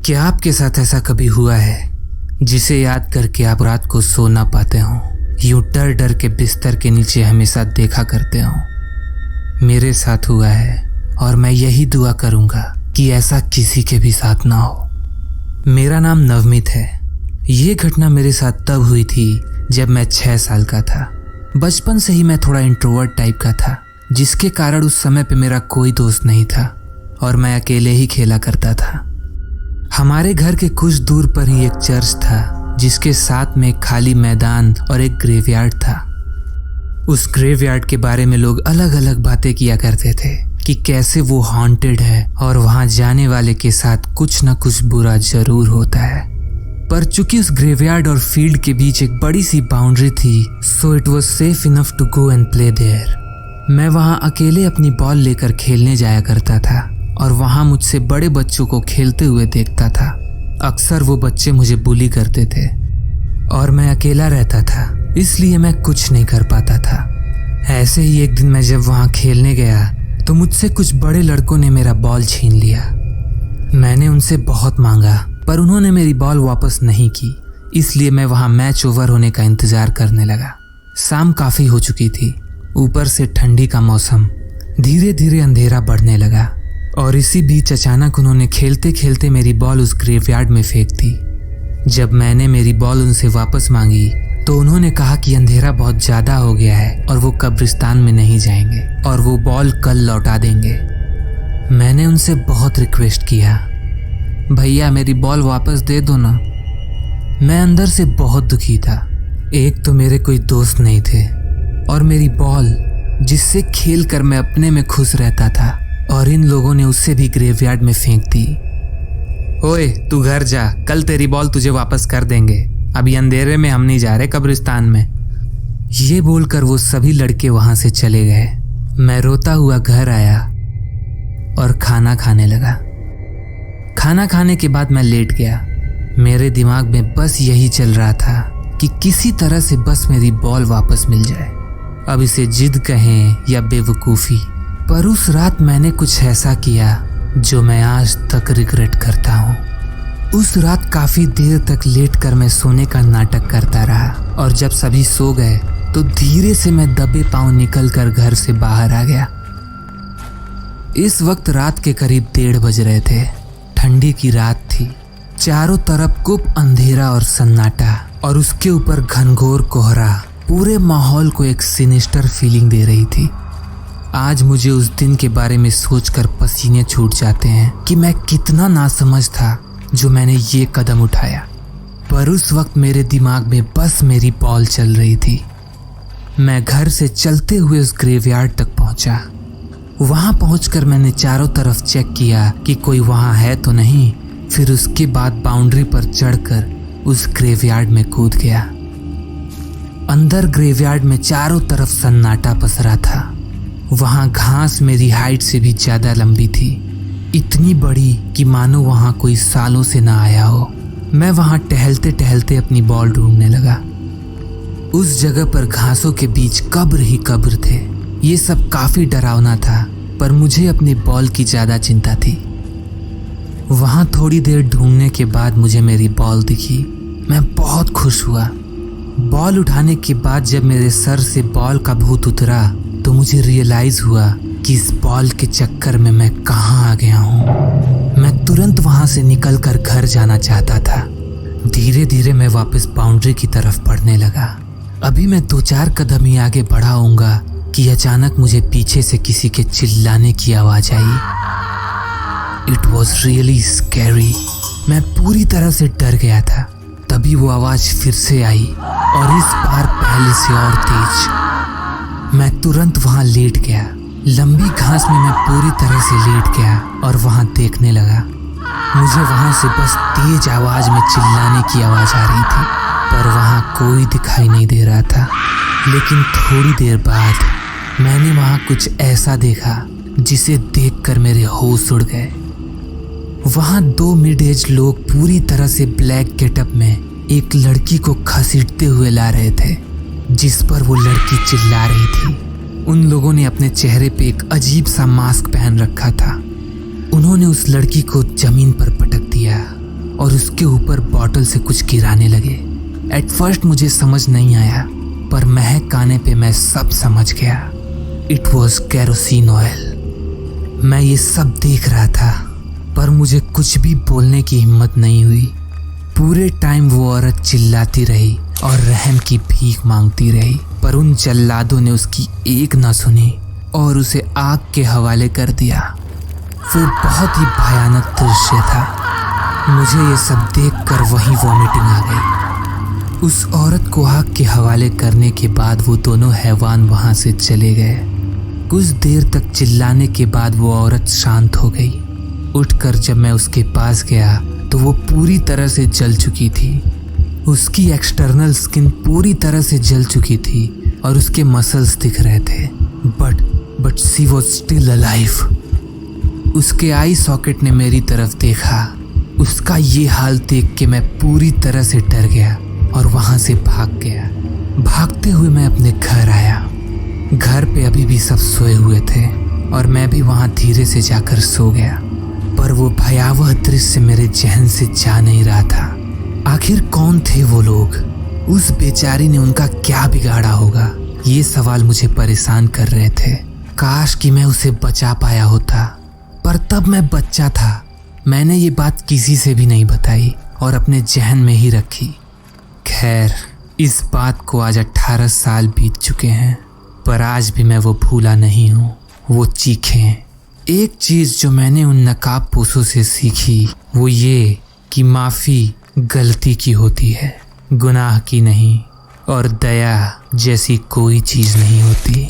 क्या आपके साथ ऐसा कभी हुआ है जिसे याद करके आप रात को सो ना पाते हो, यूं डर डर के बिस्तर के नीचे हमेशा देखा करते हो? मेरे साथ हुआ है और मैं यही दुआ करूंगा कि ऐसा किसी के भी साथ ना हो। मेरा नाम नवमीत है। ये घटना मेरे साथ तब हुई थी जब मैं 6 साल का था। बचपन से ही मैं थोड़ा इंट्रोवर्ट टाइप का था, जिसके कारण उस समय पे मेरा कोई दोस्त नहीं था और मैं अकेले ही खेला करता था। हमारे घर के कुछ दूर पर ही एक चर्च था, जिसके साथ में एक खाली मैदान और एक ग्रेवयार्ड था। उस ग्रेवयार्ड के बारे में लोग अलग अलग बातें किया करते थे कि कैसे वो हॉन्टेड है और वहां जाने वाले के साथ कुछ न कुछ बुरा जरूर होता है। पर चूंकि उस ग्रेवयार्ड और फील्ड के बीच एक बड़ी सी बाउंड्री थी, so it was safe enough to go and play there. मैं वहां अकेले अपनी बॉल लेकर खेलने जाया करता था और वहां मुझसे बड़े बच्चों को खेलते हुए देखता था। अक्सर वो बच्चे मुझे बुली करते थे और मैं अकेला रहता था, इसलिए मैं कुछ नहीं कर पाता था। ऐसे ही एक दिन मैं जब वहां खेलने गया तो मुझसे कुछ बड़े लड़कों ने मेरा बॉल छीन लिया। मैंने उनसे बहुत मांगा पर उन्होंने मेरी बॉल वापस नहीं की, इसलिए मैं वहां मैच ओवर होने का इंतजार करने लगा। शाम काफी हो चुकी थी, ऊपर से ठंडी का मौसम। धीरे धीरे अंधेरा बढ़ने लगा और इसी बीच अचानक उन्होंने खेलते खेलते मेरी बॉल उस ग्रेवयार्ड में फेंक दी। जब मैंने मेरी बॉल उनसे वापस मांगी तो उन्होंने कहा कि अंधेरा बहुत ज्यादा हो गया है और वो कब्रिस्तान में नहीं जाएंगे और वो बॉल कल लौटा देंगे। मैंने उनसे बहुत रिक्वेस्ट किया, भैया मेरी बॉल वापस दे दो ना। मैं अंदर से बहुत दुखी था। एक तो मेरे कोई दोस्त नहीं थे और मेरी बॉल जिससे खेल कर मैं अपने में खुश रहता था, और इन लोगों ने उससे भी ग्रेवयार्ड में फेंक दी। ओए तू घर जा, कल तेरी बॉल तुझे वापस कर देंगे, अभी अंधेरे में हम नहीं जा रहे कब्रिस्तान में। ये बोलकर वो सभी लड़के वहां से चले गए। मैं रोता हुआ घर आया और खाना खाने लगा। खाना खाने के बाद मैं लेट गया। मेरे दिमाग में बस यही चल रहा था कि किसी तरह से बस मेरी बॉल वापस मिल जाए। अब इसे जिद कहें या बेवकूफ़ी, पर उस रात मैंने कुछ ऐसा किया जो मैं आज तक रिग्रेट करता हूँ। उस रात काफी देर तक लेट कर मैं सोने का नाटक करता रहा और जब सभी सो गए तो धीरे से मैं दबे पांव निकल कर घर से बाहर आ गया। इस वक्त रात के करीब 1:30 बज रहे थे। ठंडी की रात थी, चारों तरफ गुप अंधेरा और सन्नाटा और उसके ऊपर घनघोर कोहरा पूरे माहौल को एक सिनिस्टर फीलिंग दे रही थी। आज मुझे उस दिन के बारे में सोचकर पसीने छूट जाते हैं कि मैं कितना नासमझ था जो मैंने ये कदम उठाया। पर उस वक्त मेरे दिमाग में बस मेरी बॉल चल रही थी। मैं घर से चलते हुए उस ग्रेवयार्ड तक पहुंचा। वहां पहुंचकर मैंने चारों तरफ चेक किया कि कोई वहां है तो नहीं। फिर उसके बाद बाउंड्री पर चढ़कर उस ग्रेवयार्ड में कूद गया। अंदर ग्रेवयार्ड में चारों तरफ सन्नाटा पसरा था। वहां घास मेरी हाइट से भी ज्यादा लंबी थी, इतनी बड़ी कि मानो वहां कोई सालों से ना आया हो। मैं वहां टहलते टहलते अपनी बॉल ढूंढने लगा। उस जगह पर घासों के बीच कब्र ही कब्र थे। ये सब काफी डरावना था, पर मुझे अपनी बॉल की ज्यादा चिंता थी। वहां थोड़ी देर ढूंढने के बाद मुझे मेरी बॉल दिखी। मैं बहुत खुश हुआ। बॉल उठाने के बाद जब मेरे सर से बॉल का भूत उतरा तो मुझे रियलाइज हुआ कि इस बॉल के चक्कर में मैं कहाँ आ गया हूँ। मैं तुरंत वहां से निकलकर घर जाना चाहता था। धीरे धीरे मैं वापस बाउंड्री की तरफ बढ़ने लगा। अभी मैं 2-4 कदम ही आगे बढ़ा होऊंगा कि अचानक मुझे पीछे से किसी के चिल्लाने की आवाज आई। It was really scary. मैं पूरी तरह से डर गया था। तभी वो आवाज फिर से आई और इस बार पहले से और तेज। मैं तुरंत वहां लेट गया। लंबी घास में मैं पूरी तरह से लेट गया और वहां देखने लगा। मुझे वहां से बस तेज आवाज में चिल्लाने की आवाज आ रही थी, पर वहां कोई दिखाई नहीं दे रहा था। लेकिन थोड़ी देर बाद मैंने वहां कुछ ऐसा देखा जिसे देखकर मेरे होश उड़ गए। वहां 2 मिड एज लोग पूरी तरह से ब्लैक गेटअप में एक लड़की को घसीटते हुए ला रहे थे, जिस पर वो लड़की चिल्ला रही थी। उन लोगों ने अपने चेहरे पे एक अजीब सा मास्क पहन रखा था। उन्होंने उस लड़की को जमीन पर पटक दिया और उसके ऊपर बॉटल से कुछ गिराने लगे। एट फर्स्ट मुझे समझ नहीं आया, पर महक आने पे मैं सब समझ गया। It was kerosene oil. मैं ये सब देख रहा था, पर मुझे कुछ भी बोलने की हिम्मत नहीं हुई। पूरे टाइम वो औरत चिल्लाती रही और रहम की भीख मांगती रही, पर उन जल्लादों ने उसकी एक न सुनी और उसे आग के हवाले कर दिया। वो बहुत ही भयानक दृश्य था। मुझे ये सब देखकर वहीं वॉमिटिंग आ गई। उस औरत को आग के हवाले करने के बाद वो दोनों हैवान वहां से चले गए। कुछ देर तक चिल्लाने के बाद वो औरत शांत हो गई। उठकर जब मैं उसके पास गया तो वो पूरी तरह से जल चुकी थी। उसकी एक्सटर्नल स्किन पूरी तरह से जल चुकी थी और उसके मसल्स दिख रहे थे, but she was still alive. उसके आई सॉकेट ने मेरी तरफ देखा। उसका ये हाल देख के मैं पूरी तरह से डर गया और वहां से भाग गया। भागते हुए मैं अपने घर आया। घर पे अभी भी सब सोए हुए थे और मैं भी वहां धीरे से जाकर सो गया, पर वो भयावह दृश्य मेरे जहन से जा नहीं रहा था। आखिर कौन थे वो लोग? उस बेचारी ने उनका क्या बिगाड़ा होगा? ये सवाल मुझे परेशान कर रहे थे। काश कि मैं उसे बचा पाया होता, पर तब मैं बच्चा था। मैंने ये बात किसी से भी नहीं बताई और अपने जहन में ही रखी। खैर, इस बात को आज 18 साल बीत चुके हैं, पर आज भी मैं वो भूला नहीं हूँ। वो चीखें। एक चीज जो मैंने उन नकाब पोशों से सीखी वो ये कि माफी गलती की होती है, गुनाह की नहीं, और दया जैसी कोई चीज नहीं होती।